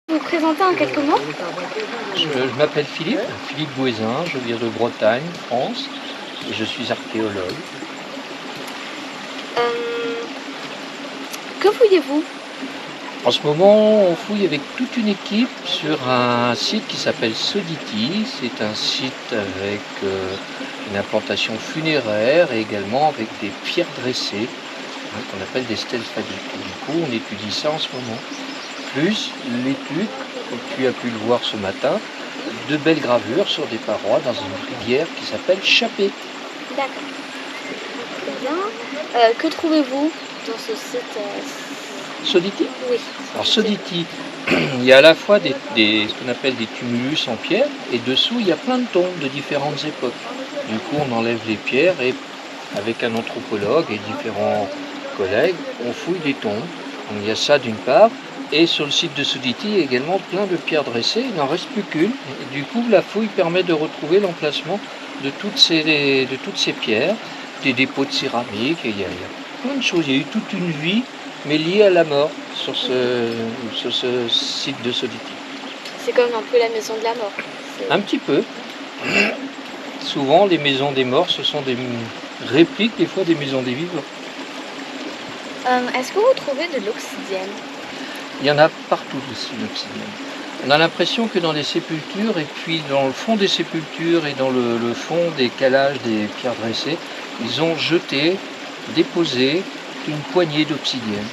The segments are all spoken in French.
Vous présentez en quelques mots? Je m'appelle Philippe Bouézin, je viens de Bretagne, France, et je suis archéologue. Que fouillez-vous? En ce moment, on fouille avec toute une équipe sur un site qui s'appelle Soditi. C'est un site avec une implantation funéraire et également avec des pierres dressées, qu'on appelle des stèles phalliques. Et du coup, on étudie ça en ce moment. Plus l'étude, comme tu as pu le voir ce matin, de belles gravures sur des parois dans une rivière qui s'appelle Chappé. D'accord. Très bien. Que trouvez-vous dans ce site Soditi? Oui. Alors Soditi, il y a à la fois ce qu'on appelle des tumulus en pierre, et dessous il y a plein de tombes de différentes époques. Du coup on enlève les pierres et avec un anthropologue et différents collègues, on fouille des tombes. Donc, il y a ça d'une part, et sur le site de Soditi, il y a également plein de pierres dressées, il n'en reste plus qu'une. Et du coup la fouille permet de retrouver l'emplacement de toutes ces pierres, des dépôts de céramique, et il y a plein de choses, il y a eu toute une vie mais liée à la mort sur ce site de Soditi. C'est comme un peu la maison de la mort. Un petit peu. Souvent, les maisons des morts, ce sont des répliques, des fois, des maisons des vivants. Est-ce que vous trouvez de l'obsidienne? Il y en a partout ici, l'obsidienne. On a l'impression que dans les sépultures, et puis dans le fond des sépultures et dans le fond des calages des pierres dressées, ils ont jeté, déposé une poignée d'obsidienne.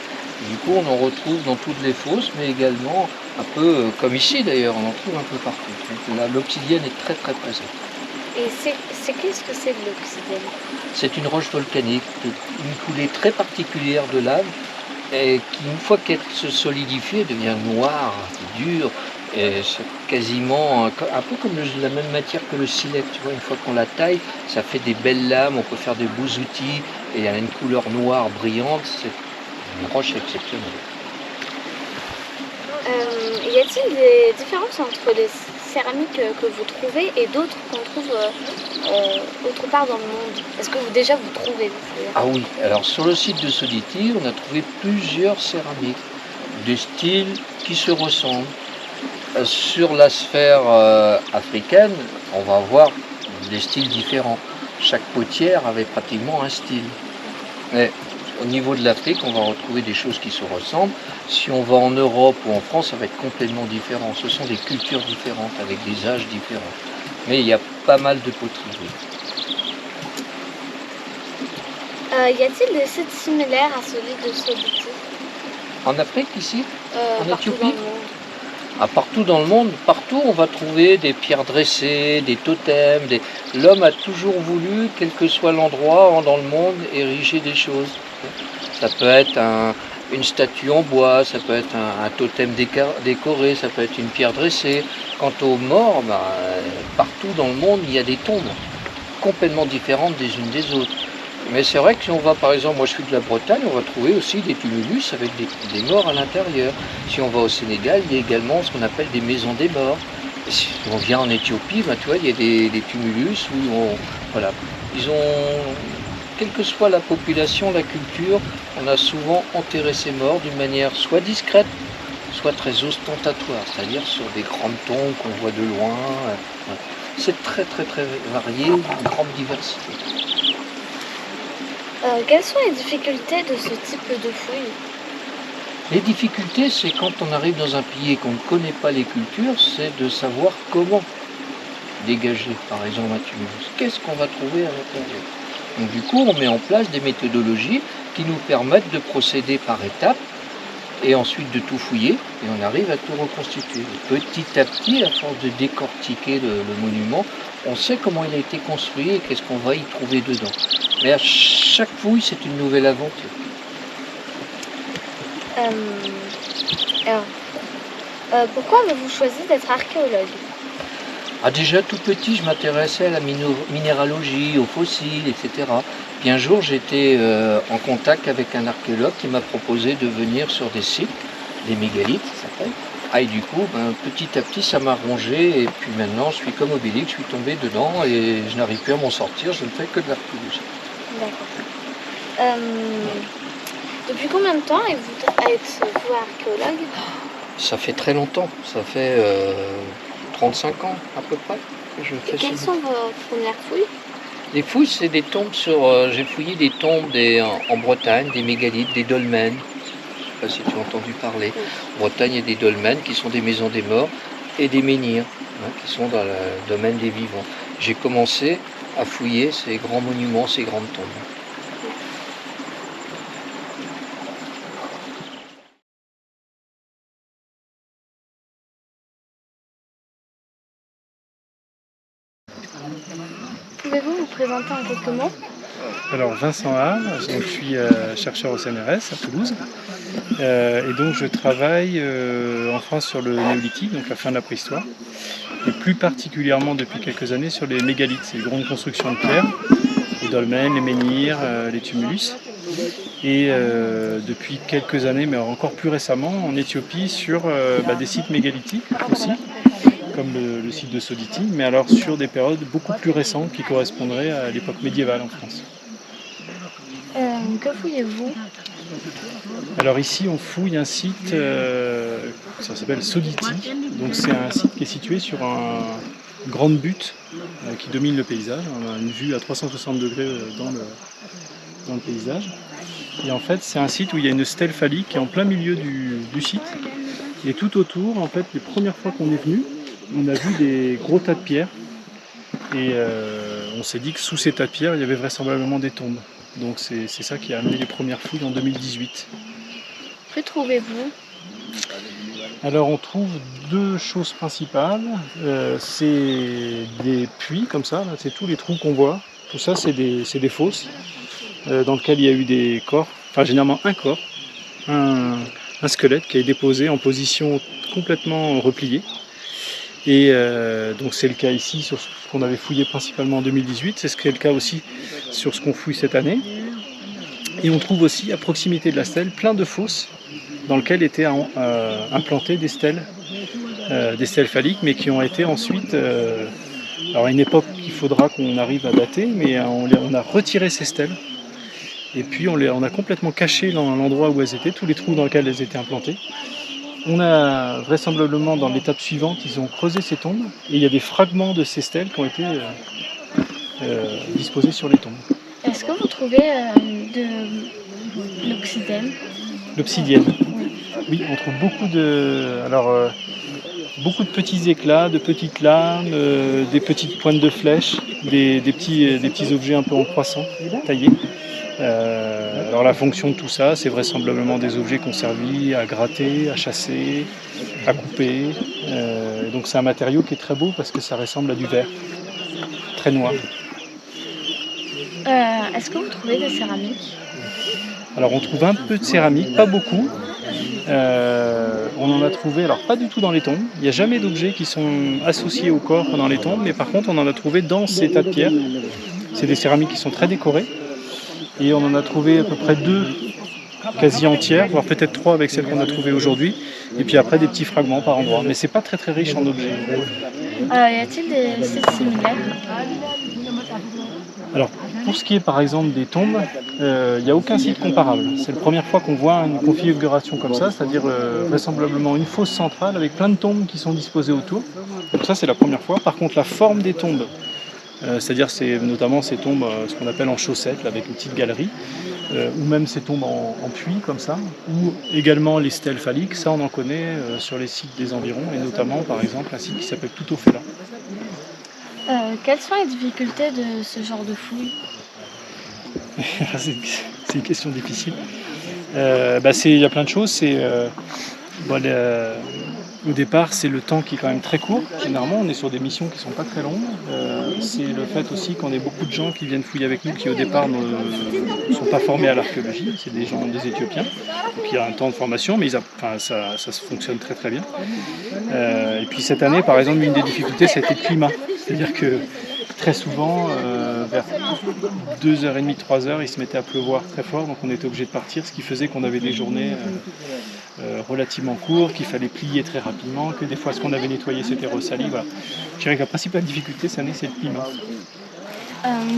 Du coup, on en retrouve dans toutes les fosses, mais également un peu comme ici d'ailleurs, on en trouve un peu partout. Donc là, l'obsidienne est très très présente. Et qu'est-ce que c'est de l'obsidienne? C'est une roche volcanique, une coulée très particulière de lave, et qui, une fois qu'elle se solidifie, devient noire, dure, et c'est quasiment un peu comme la même matière que le silex. Tu vois, une fois qu'on la taille, ça fait des belles lames, on peut faire de beaux outils, et elle a une couleur noire brillante. C'est une roche exceptionnelle. Y a-t-il des différences entre les céramiques que vous trouvez et d'autres qu'on trouve autre part dans le monde? Est-ce que vous trouvez? Ah oui, alors sur le site de Soditi, on a trouvé plusieurs céramiques, des styles qui se ressemblent. Sur la sphère africaine, on va avoir des styles différents. Chaque potière avait pratiquement un style. Mais au niveau de l'Afrique, on va retrouver des choses qui se ressemblent. Si on va en Europe ou en France, ça va être complètement différent. Ce sont des cultures différentes, avec des âges différents. Mais il y a pas mal de poteries. Y a-t-il des sites similaires à celui de Soditi? En Afrique, ici, en Partout Éthiopie, dans le monde. partout dans le monde, partout on va trouver des pierres dressées, des totems. L'homme a toujours voulu, quel que soit l'endroit dans le monde, ériger des choses. Ça peut être une statue en bois, ça peut être un totem décoré, ça peut être une pierre dressée. Quant aux morts, partout dans le monde, il y a des tombes complètement différentes des unes des autres. Mais c'est vrai que si on va, par exemple, moi je suis de la Bretagne, on va trouver aussi des tumulus avec des morts à l'intérieur. Si on va au Sénégal, il y a également ce qu'on appelle des maisons des morts. Et si on vient en Éthiopie, tu vois, il y a des tumulus où ils ont, quelle que soit la population, la culture, on a souvent enterré ces morts d'une manière soit discrète, soit très ostentatoire, c'est-à-dire sur des grandes tombes qu'on voit de loin. C'est très très très varié, une grande diversité. Quelles sont les difficultés de ce type de fouille? Les difficultés, c'est quand on arrive dans un pays et qu'on ne connaît pas les cultures, c'est de savoir comment dégager, par exemple, un tumulus. Qu'est-ce qu'on va trouver à l'intérieur? Donc du coup, on met en place des méthodologies qui nous permettent de procéder par étapes et ensuite de tout fouiller, et on arrive à tout reconstituer. Et petit à petit, à force de décortiquer le monument, on sait comment il a été construit et qu'est-ce qu'on va y trouver dedans. Mais à chaque fouille, c'est une nouvelle aventure. Pourquoi avez-vous choisi d'être archéologue? Déjà tout petit, je m'intéressais à la minéralogie, aux fossiles, etc. Puis un jour, j'étais en contact avec un archéologue qui m'a proposé de venir sur des sites, des mégalithes, ça s'appelle, Et du coup, petit à petit, ça m'a rongé, et puis maintenant, je suis comme Obélix, je suis tombé dedans, et je n'arrive plus à m'en sortir, je ne fais que de l'archéologie. D'accord. Depuis combien de temps êtes-vous archéologue? Ça fait très longtemps, ça fait 35 ans à peu près que je fais Et quelles ça. sont vos premières fouilles? Les fouilles, c'est des tombes j'ai fouillé des tombes en Bretagne, des mégalithes, des dolmens. Je ne sais pas si tu as entendu parler. En Bretagne, il y a des dolmens qui sont des maisons des morts et des menhirs qui sont dans le domaine des vivants. J'ai commencé à fouiller ces grands monuments, ces grandes tombes. Pouvez-vous vous présenter en quelques mots? Alors Vincent Hall, donc je suis chercheur au CNRS à Toulouse et donc je travaille en France sur le néolithique, donc la fin de la préhistoire, et plus particulièrement depuis quelques années sur les mégalithes, ces grandes constructions de pierre, les dolmens, les menhirs, les tumulus, et depuis quelques années, mais encore plus récemment, en Éthiopie sur des sites mégalithiques aussi, comme le site de Soditi, mais alors sur des périodes beaucoup plus récentes qui correspondraient à l'époque médiévale en France. Que fouillez-vous? Alors ici on fouille un site, ça s'appelle Soditi, donc c'est un site qui est situé sur une grande butte qui domine le paysage. On a une vue à 360 degrés dans le paysage. Et en fait c'est un site où il y a une stèle phallique qui est en plein milieu du site. Et tout autour, en fait, les premières fois qu'on est venu, on a vu des gros tas de pierres. Et on s'est dit que sous ces tas de pierres, il y avait vraisemblablement des tombes. Donc c'est ça qui a amené les premières fouilles en 2018. Que trouvez-vous? Alors on trouve deux choses principales. C'est des puits comme ça, là, c'est tous les trous qu'on voit. Tout ça c'est des fosses dans lesquelles il y a eu des corps, enfin généralement un corps, un squelette qui est déposé en position complètement repliée. Et donc c'est le cas ici sur ce qu'on avait fouillé principalement en 2018, c'est ce qui est le cas aussi sur ce qu'on fouille cette année. Et on trouve aussi à proximité de la stèle plein de fosses dans lesquelles étaient implantées des stèles phalliques, mais qui ont été ensuite, alors à une époque qu'il faudra qu'on arrive à dater, mais on a retiré ces stèles. Et puis on a complètement caché l'endroit où elles étaient, tous les trous dans lesquels elles étaient implantées. On a vraisemblablement dans l'étape suivante, ils ont creusé ces tombes et il y a des fragments de ces stèles qui ont été disposés sur les tombes. Est-ce que vous trouvez de l'obsidienne? L'obsidienne. Oui, on trouve beaucoup de petits éclats, de petites lames, des petites pointes de flèches, des petits objets un peu en croissant, taillés. Alors la fonction de tout ça, c'est vraisemblablement des objets qui ont servi à gratter, à chasser, à couper. Donc c'est un matériau qui est très beau parce que ça ressemble à du verre, très noir. Est-ce que vous trouvez des céramiques? Alors on trouve un peu de céramique, pas beaucoup. On en a trouvé, alors pas du tout dans les tombes. Il n'y a jamais d'objets qui sont associés au corps dans les tombes, mais par contre on en a trouvé dans ces tas de pierres. C'est des céramiques qui sont très décorées. Et on en a trouvé à peu près 2 quasi entières, voire peut-être 3 avec celles qu'on a trouvées aujourd'hui. Et puis après des petits fragments par endroits. Mais c'est pas très très riche en objets. Y a-t-il des sites similaires? Alors pour ce qui est par exemple des tombes, il n'y a aucun site comparable. C'est la première fois qu'on voit une configuration comme ça, c'est-à-dire vraisemblablement une fosse centrale avec plein de tombes qui sont disposées autour. Donc ça c'est la première fois. Par contre la forme des tombes, c'est-à-dire notamment ces tombes, ce qu'on appelle en chaussettes, là, avec une petite galerie, ou même ces tombes en puits comme ça, ou également les stèles phalliques, ça on en connaît sur les sites des environs, et notamment par exemple un site qui s'appelle Toutofela. Quelles sont les difficultés de ce genre de fouilles? C'est une question difficile. Il y a plein de choses. Au départ, c'est le temps qui est quand même très court. Généralement, on est sur des missions qui ne sont pas très longues. C'est le fait aussi qu'on ait beaucoup de gens qui viennent fouiller avec nous qui, au départ, ne sont pas formés à l'archéologie. C'est des Éthiopiens. Donc, il y a un temps de formation, mais ça fonctionne très très bien. Et puis cette année, par exemple, une des difficultés, ça a été le climat. C'est-à-dire que très souvent, vers 2h30, 3h, il se mettait à pleuvoir très fort, donc on était obligé de partir, ce qui faisait qu'on avait des journées relativement court, qu'il fallait plier très rapidement, que des fois ce qu'on avait nettoyé c'était ressali. Voilà. Je dirais que la principale difficulté cette année c'est le climat.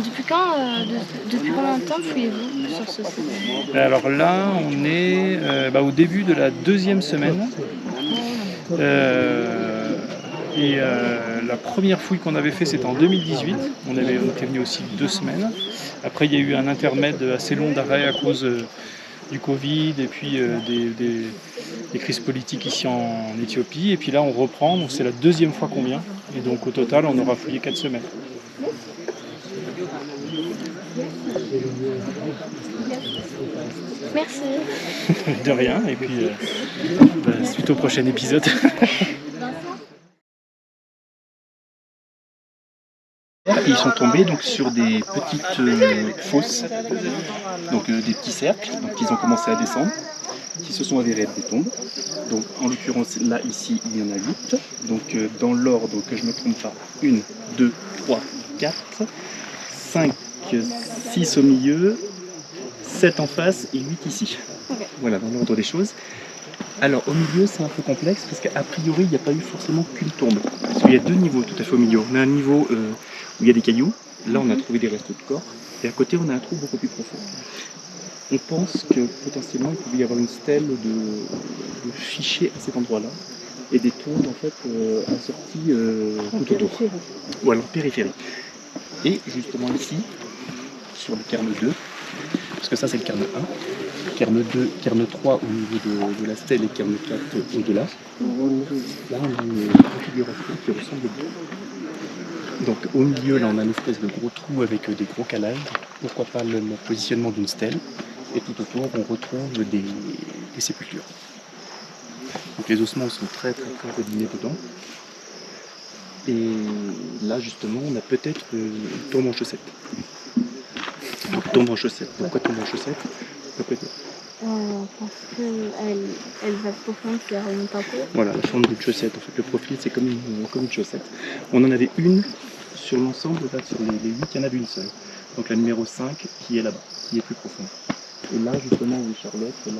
Depuis combien de temps fouillez-vous sur ce site? Alors là, on est au début de la 2e semaine. La première fouille qu'on avait fait, c'était en 2018. On était venu aussi 2 semaines. Après, il y a eu un intermède assez long d'arrêt à cause du Covid et puis des crises politiques ici en Éthiopie. Et puis là, on reprend. Donc c'est la 2e fois qu'on vient. Et donc au total, on aura fouillé 4 semaines. Merci. De rien. Et puis, suite au prochain épisode. Ils sont tombés donc sur des petites fosses, donc des petits cercles, donc ils ont commencé à descendre, qui se sont avérés être des tombes. Donc en l'occurrence là ici il y en a 8. Donc dans l'ordre que je ne me trompe pas, 1, 2, 3, 4, 5, 6 au milieu, 7 en face et 8 ici. Okay. Voilà, dans l'ordre des choses. Alors au milieu c'est un peu complexe parce qu'a priori il n'y a pas eu forcément qu'une tombe. Parce qu'il y a 2 niveaux tout à fait au milieu. On a un niveau où il y a des cailloux, là on a trouvé des restes de corps, et à côté on a un trou beaucoup plus profond. On pense que potentiellement il pouvait y avoir une stèle de fichiers à cet endroit-là, et des tombes en fait assorties tout autour. Ou alors périphérie. Et justement ici, sur le cairn 2, parce que ça c'est le cairn 1, cairn 2, cairn 3 au niveau de la stèle et cairn 4 au-delà, là on a une configuration qui ressemble beaucoup. Donc au milieu là on a une espèce de gros trou avec des gros calages, pourquoi pas le positionnement d'une stèle, et tout autour on retrouve des sépultures. Donc les ossements sont très abîmés dedans. Et là justement on a peut-être une tombe en chaussettes. Donc tombe en chaussettes. Pourquoi tombe en chaussettes? Peut-être. Parce qu'elle va profondre, ça remonte un peu. Voilà, la forme d'une chaussette. En fait, le profil, c'est comme une chaussette. On en avait une sur l'ensemble, là, sur les 8, il y en avait une seule. Donc la numéro 5 qui est là-bas, qui est plus profonde. Et là, justement, où Charlotte, là,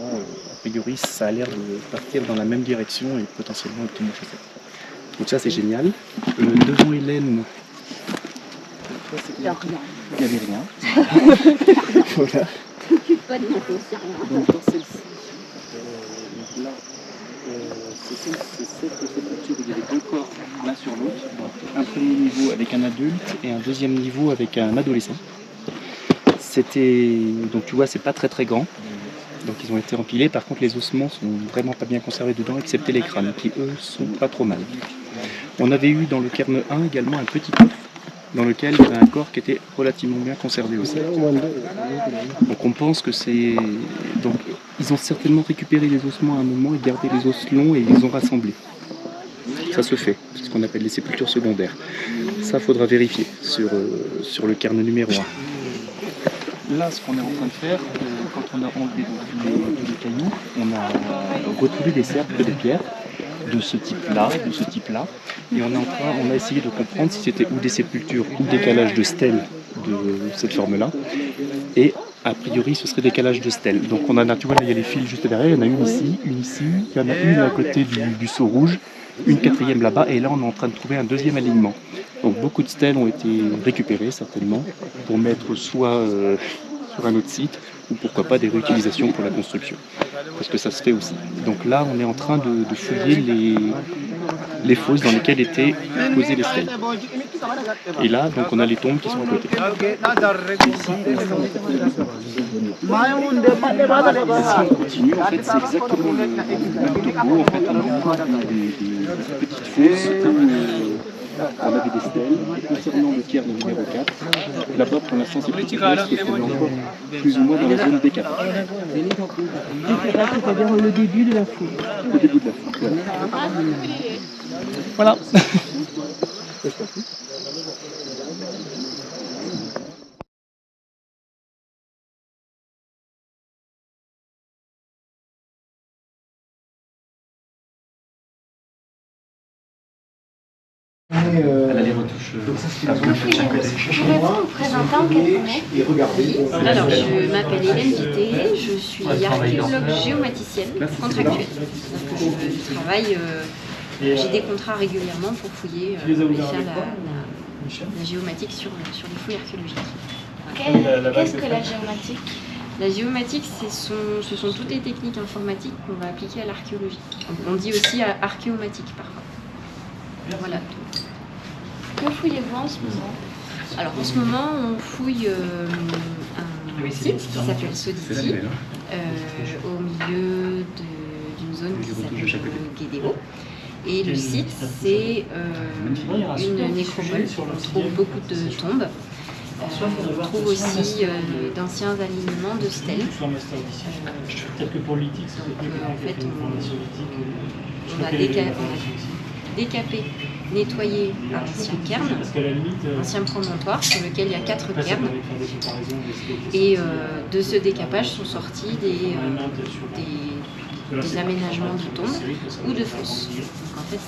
a priori, ça a l'air de partir dans la même direction et potentiellement une tombe en chaussette. Donc ça, c'est génial. Devant Hélène, il n'y avait rien. Voilà. Donc dans celle-ci, là, c'est cette sépulture où il y avait 2 corps l'un sur l'autre. Donc un premier niveau avec un adulte et un deuxième niveau avec un adolescent. Donc tu vois, c'est pas très grand. Donc ils ont été empilés. Par contre, les ossements sont vraiment pas bien conservés dedans, excepté les crânes, qui eux sont pas trop mal. On avait eu dans le cairn 1 également un petit coffre dans lequel il y avait un corps qui était relativement bien conservé aussi. Donc on pense que c'est... Donc ils ont certainement récupéré les ossements à un moment et gardé les os longs et ils les ont rassemblés. Ça se fait, c'est ce qu'on appelle les sépultures secondaires. Ça faudra vérifier sur le cairn numéro 1. Là, ce qu'on est en train de faire, quand on a enlevé tous les cailloux, on a retrouvé des cercles de pierres de ce type-là, et on a essayé de comprendre si c'était ou des sépultures ou des calages de stèles de cette forme-là, et a priori ce serait des calages de stèles. Donc on en a, tu vois là il y a les fils juste derrière, il y en a une ici, il y en a une à côté du seau rouge, une 4e là-bas, et là on est en train de trouver un 2e alignement. Donc beaucoup de stèles ont été récupérées certainement, pour mettre soit sur un autre site, ou pourquoi pas des réutilisations pour la construction. Parce que ça se fait aussi. Donc là, on est en train de fouiller les fosses dans lesquelles étaient posées les stèles. Et là, donc, on a les tombes qui sont à côté. Ici, on continue, en fait, c'est exactement le même topo. En fait, on a des petites fosses où on avait des stèles. Et concernant le cairn numéro 4, là-bas, pour l'instant, c'est plus complexe parce qu'on est encore plus ou moins dans la zone décapage. C'est-à-dire le début de la fouille. Au début de la fouille, voilà. Voilà. Elle a les retouches. Pouvez-vous vous présenter en quelques mots? Alors, je m'appelle Hélène Guité, je suis archéologue géomaticienne contractuelle. C'est-à-dire que je travaille, j'ai des contrats régulièrement pour fouiller et faire la géomatique sur les fouilles archéologiques. Qu'est-ce que la géomatique? La géomatique, ce sont toutes les techniques informatiques qu'on va appliquer à l'archéologie. On dit aussi archéomatique parfois. Voilà. Que fouillez-vous en ce moment? Alors en ce moment, on fouille un site qui s'appelle Soditi, au milieu d'une zone qui s'appelle Guédéo. Et le site, c'est une nécropole. On trouve beaucoup de tombes. On trouve aussi d'anciens alignements de stèles. Donc, en fait, on a décapé, nettoyé un ancien cairn, un ancien promontoire sur lequel il y a 4 cairns. Et de ce décapage sont sortis des aménagements de tombes ou de fosses. Donc en fait,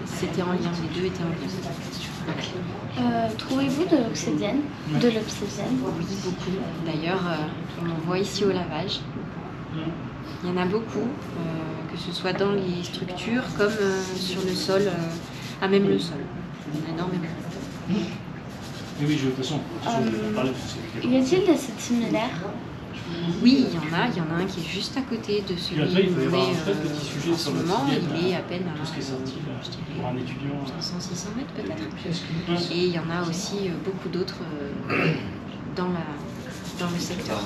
c'était en lien, les deux étaient en lien. Trouvez-vous de l'obsidienne? Oui, beaucoup. D'ailleurs, on en voit ici au lavage. Il y en a beaucoup, que ce soit dans les structures comme sur le sol, même le sol. Il y en a énormément. Oui, de toute façon, y a-t-il des sites similaires? Oui, il y en a un qui est juste à côté de celui où on est en ce moment. Il est à peine à 500-600 mètres peut-être. Et il y en a aussi beaucoup d'autres dans le secteur.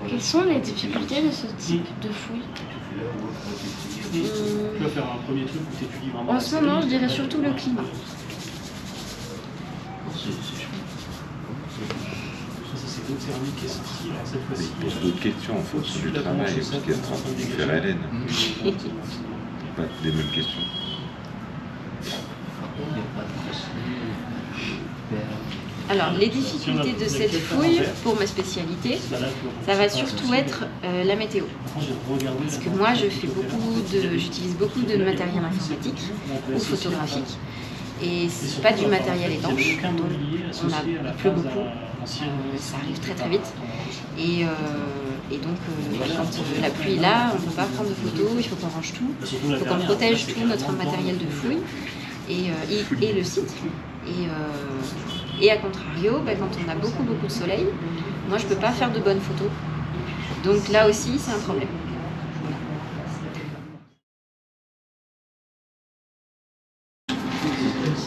Quelles sont les difficultés de ce type de fouille? En ce moment, je dirais surtout le climat. Il pose d'autres questions en fonction du travail, parce qu'il est en train de faire Hélène. Pas les mêmes questions. Alors, les difficultés de cette fouille, pour ma spécialité, ça va surtout être la météo. Parce que moi, j'utilise beaucoup de matériel informatique ou photographique. Et c'est pas du matériel étanche, donc il pleut beaucoup, ça arrive très très vite. Et donc quand la pluie est là, on ne peut pas prendre de photos, il faut qu'on range tout, il faut qu'on protège tout notre matériel de fouille et le site. Et à contrario, quand on a beaucoup de soleil, moi je ne peux pas faire de bonnes photos. Donc là aussi c'est un problème.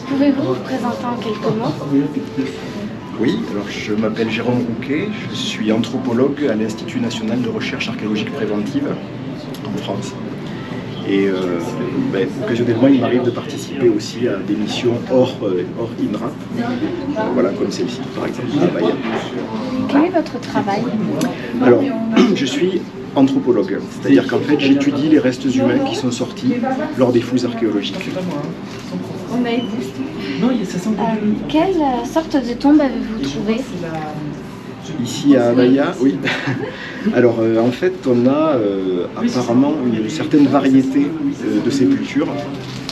Pouvez-vous vous présenter en quelques mots? Oui, alors je m'appelle Jérôme Rouquet, je suis anthropologue à l'Institut national de recherche archéologique préventive en France. Et occasionnellement, il m'arrive de participer aussi à des missions hors INRA, voilà, comme celle-ci par exemple à Bahia. Quel est votre travail? Alors, je suis anthropologue, c'est-à-dire qu'en fait j'étudie les restes humains qui sont sortis lors des fouilles archéologiques. Quelle sorte de tombe avez-vous trouvé? Ici à Bahia, oui. Alors en fait on a apparemment une certaine variété de sépultures.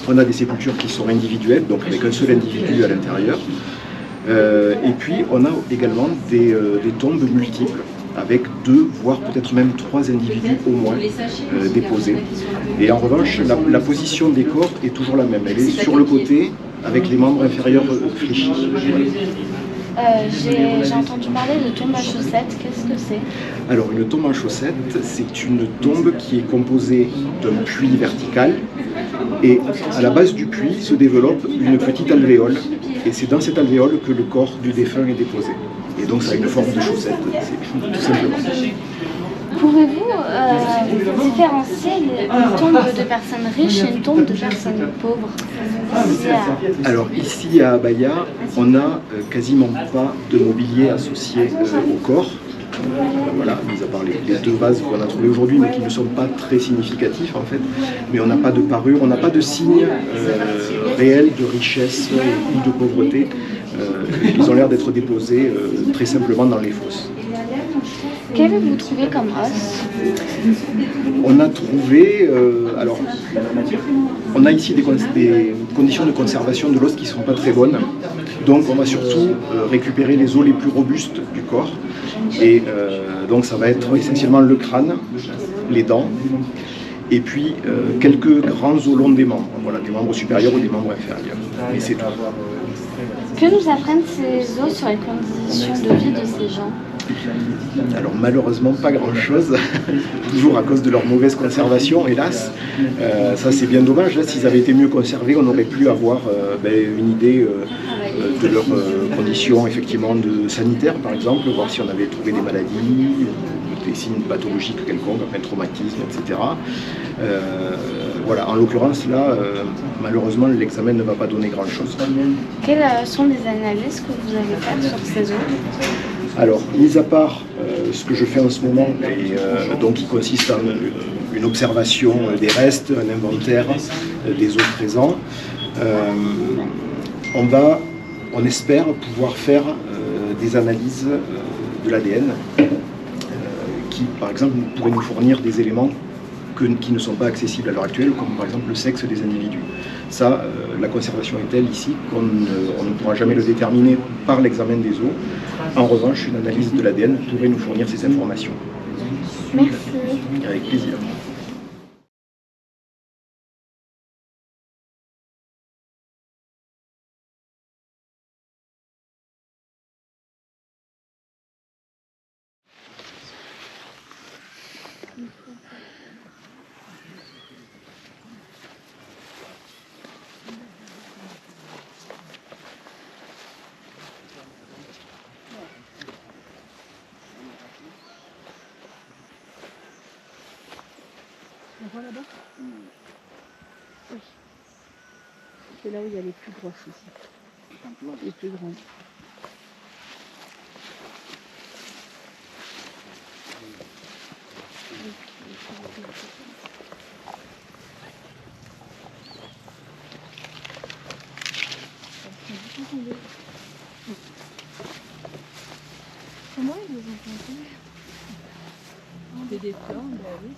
On a des sépultures qui sont individuelles, donc avec un seul individu à l'intérieur. Et puis on a également des tombes multiples, avec 2, voire peut-être même 3 individus au moins déposés. Et en revanche, la position des corps est toujours la même. Elle est sur le côté, avec les membres inférieurs fléchis. J'ai entendu parler de tombe à chaussettes, qu'est-ce que c'est? Alors une tombe en chaussettes, c'est une tombe qui est composée d'un puits vertical, et à la base du puits se développe une petite alvéole, et c'est dans cette alvéole que le corps du défunt est déposé. Et donc ça a une forme de chaussette, tout simplement. Pouvez-vous différencier une tombe de personnes riches et une tombe de personnes pauvres? Alors ici à Bahia, on n'a quasiment pas de mobilier associé au corps. Voilà, mis à part les 2 vases qu'on a trouvés aujourd'hui, mais qui ne sont pas très significatifs en fait. Mais on n'a pas de parure, on n'a pas de signe réel de richesse ou de pauvreté. Ils ont l'air d'être déposés très simplement dans les fosses. Qu'avez-vous trouvé comme os? On a trouvé, alors, on a ici des conditions de conservation de l'os qui ne sont pas très bonnes. Donc on va surtout récupérer les os les plus robustes du corps. Et donc ça va être essentiellement le crâne, les dents, et puis quelques grands os longs des membres. Voilà, des membres supérieurs ou des membres inférieurs. Et c'est tout. Que nous apprennent ces os sur les conditions de vie de ces gens? Alors malheureusement pas grand-chose, toujours à cause de leur mauvaise conservation, hélas. Ça c'est bien dommage, là s'ils avaient été mieux conservés, on aurait pu avoir une idée de leurs conditions effectivement sanitaires par exemple, voir si on avait trouvé des maladies, des signes pathologiques quelconques, un traumatisme, etc. Voilà, en l'occurrence là, malheureusement l'examen ne va pas donner grand-chose. Quelles sont les analyses que vous allez faire sur ces os? Alors, mis à part ce que je fais en ce moment, et donc qui consiste en une observation des restes, un inventaire des os présents, on espère pouvoir faire des analyses de l'ADN qui, par exemple, pourraient nous fournir des éléments qui ne sont pas accessibles à l'heure actuelle, comme par exemple le sexe des individus. Ça, la conservation est telle ici qu'on ne pourra jamais le déterminer par l'examen des os. En revanche, une analyse de l'ADN pourrait nous fournir ces informations. Merci. Avec plaisir. On voit là-bas? Oui. C'est là où il y a les plus grosses ici. Les plus grandes. Comment ils vous ont compté? C'est des plans, bah oui.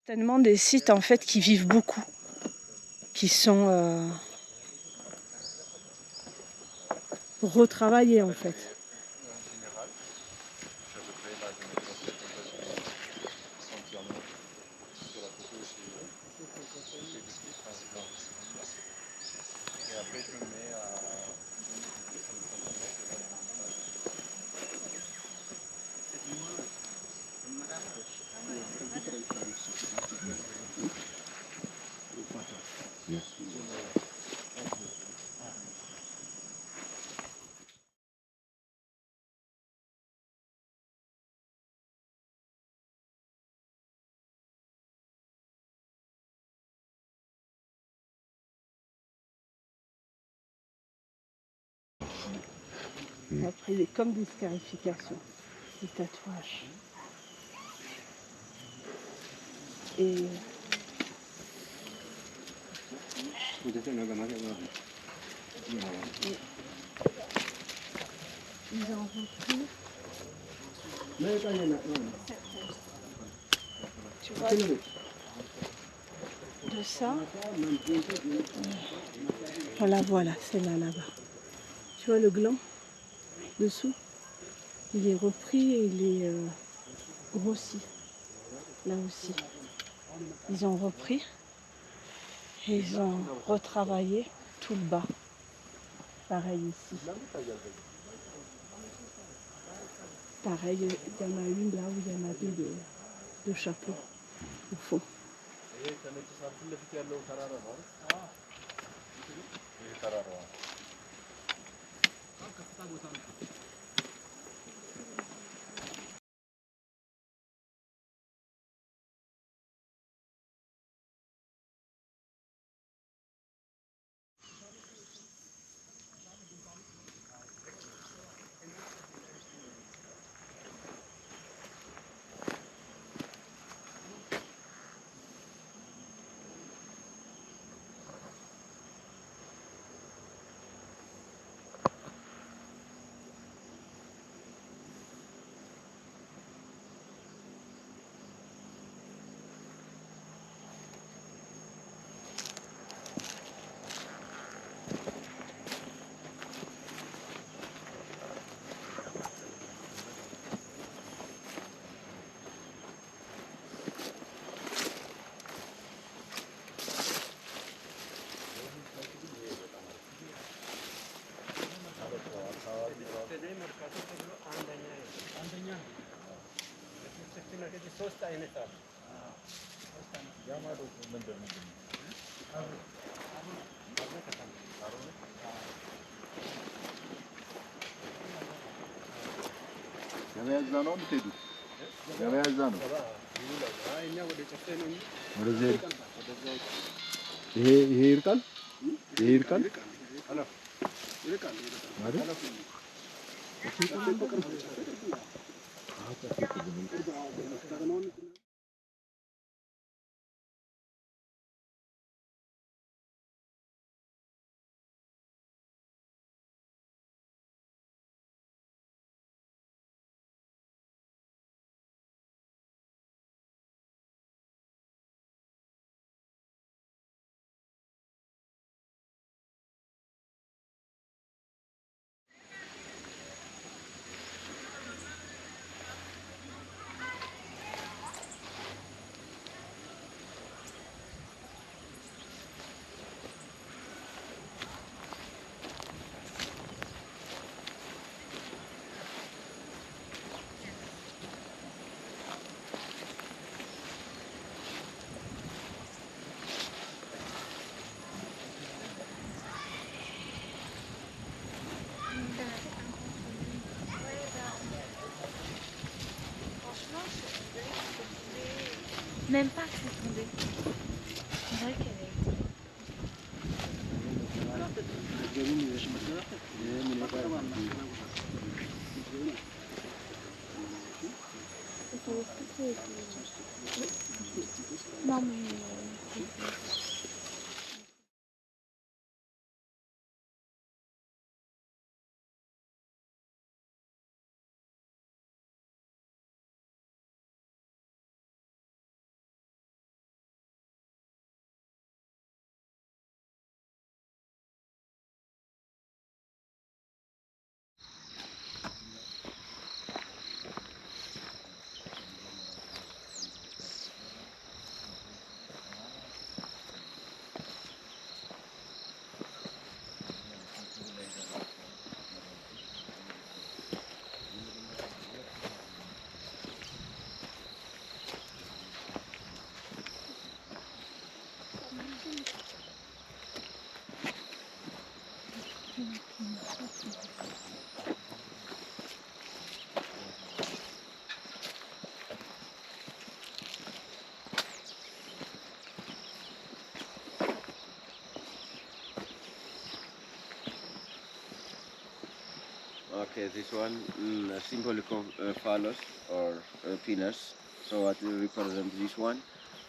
Tellement des sites en fait qui vivent beaucoup, qui sont retravaillés en fait. Après, il est comme des scarifications, des tatouages. Et ils en retrouvent. Tu vois, de ça. Voilà, voilà, c'est là, là-bas. Tu vois le gland? dessous, il est repris et il est grossi. Là aussi. Ils ont repris et ils ont retravaillé tout le bas. Pareil ici. Pareil, il y en a une là où il y en a deux de chapeaux au fond. Même pas que c'est tombé. C'est vrai qu'elle a été. Non mais... Okay, this one symbolic of phallus or penis. So what will represent this one?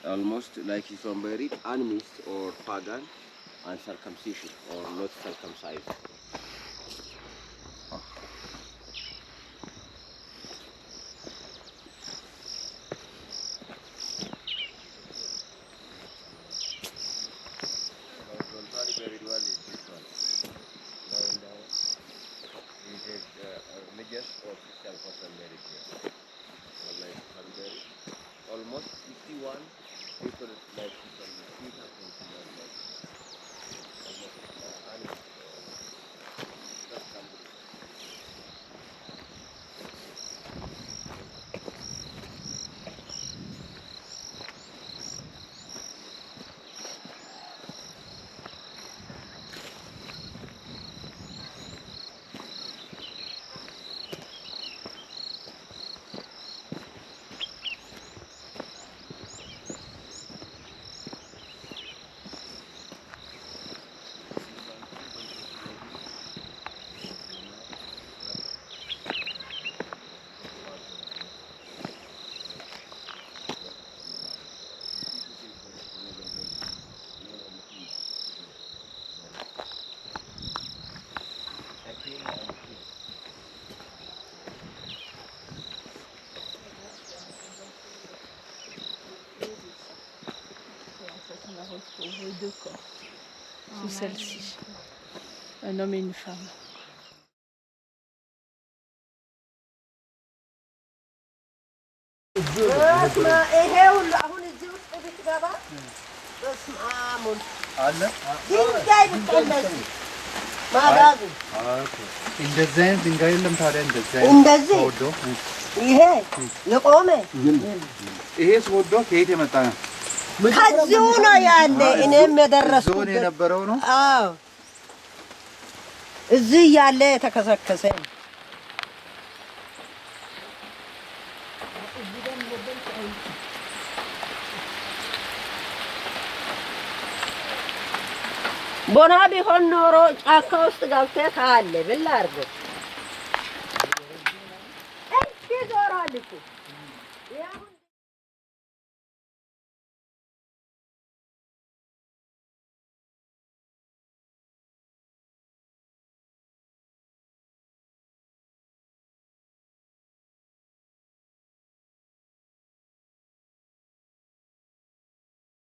Almost like it's one buried animist or pagan and circumcision or not circumcised. Buried one is this one. Lying down. He said religious or Christian person married here. Like Sunbury. Almost 51 people like people who have considered like almost animals. That's Sunbury. On a retrouvé 2 corps sous celle-ci, un homme et une femme. ይሄ የቆመ ይሄስ ወዶ ከየት የመጣ ነው? ከዚሁ ነው ያለ። እኔም የደረስኩት የነበረው ነው። አዎ እዚህ ያለ የተከሰከሰ ቦና ቢሆን ኖሮ ጫካ ውስጥ ገብተህ ካለ ብል አድርገው ዞራል እኮ